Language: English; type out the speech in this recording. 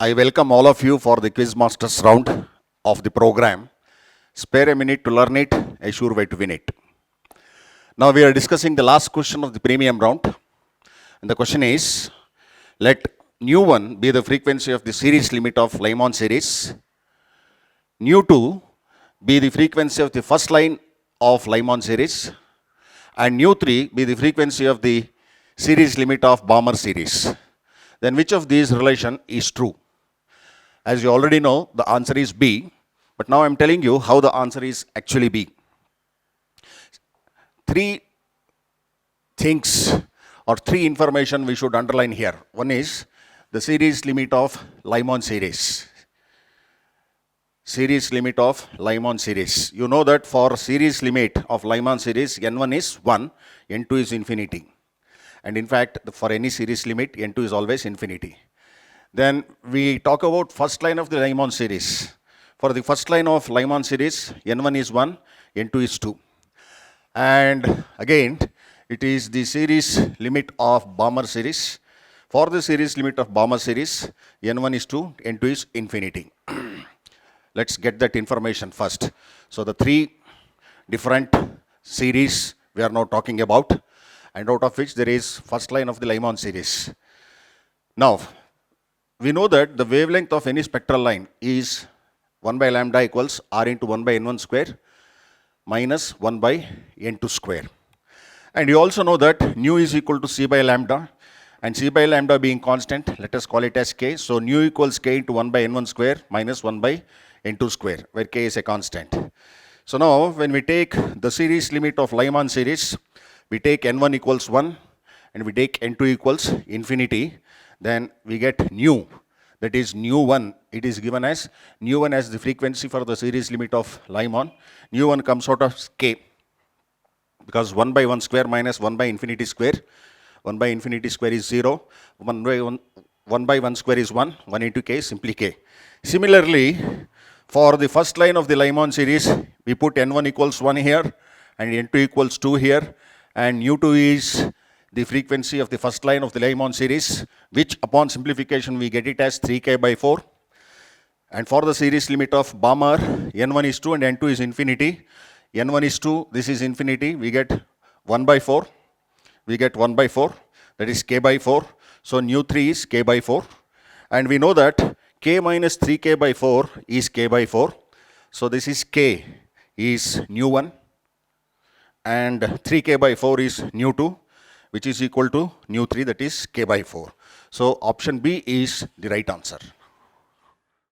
I welcome all of you for the Quizmasters round of the program. Spare a minute to learn it, a sure way to win it. Now we are discussing the last question of the premium round. And the question is, let nu1 be the frequency of the series limit of Lyman series. Nu2 be the frequency of the first line of Lyman series. And nu3 be the frequency of the series limit of Balmer series. Then which of these relation is true? As you already know, the answer is B, but now I'm telling you how the answer is actually B. Three things or three information we should underline here. One is the series limit of Lyman series. Series limit of Lyman series. You know that for series limit of Lyman series, n1 is 1, n2 is infinity. And in fact, for any series limit, n2 is always infinity. Then we talk about first line of the Lyman series. For the first line of Lyman series, n1 is 1, n2 is 2. And again, it is the series limit of Balmer series. For the series limit of Balmer series, n1 is 2, n2 is infinity. Let's get that information first. So the three different series we are now talking about, and out of which there is first line of the Lyman series. Now, we know that the wavelength of any spectral line is 1 by lambda equals r into 1 by n1 square minus 1 by n2 square. And you also know that nu is equal to c by lambda, and c by lambda being constant, let us call it as k. So nu equals k into 1 by n1 square minus 1 by n2 square, where k is a constant. So now when we take the series limit of Lyman series, we take n1 equals 1 and we take n2 equals infinity. Then we get nu, that is nu1. It is given as nu1 as the frequency for the series limit of Lyman. Nu1 comes out of k, because 1 by 1 square minus 1 by infinity square. 1 by infinity square is 0. 1 by 1 square is 1. 1 into k is simply k. Similarly, for the first line of the Lyman series, we put n1 equals 1 here and n2 equals 2 here. And nu2 is the frequency of the first line of the Lyman series, which upon simplification we get it as 3k by 4. And for the series limit of Balmer, n1 is 2 and n2 is infinity. n1 is 2, this is infinity, we get 1 by 4. We get 1 by 4, that is k by 4. So nu3 is k by 4. And we know that k minus 3k by 4 is k by 4. So this is k is nu1 and 3k by 4 is nu2, which is equal to nu3, that is k by 4. So option B is the right answer.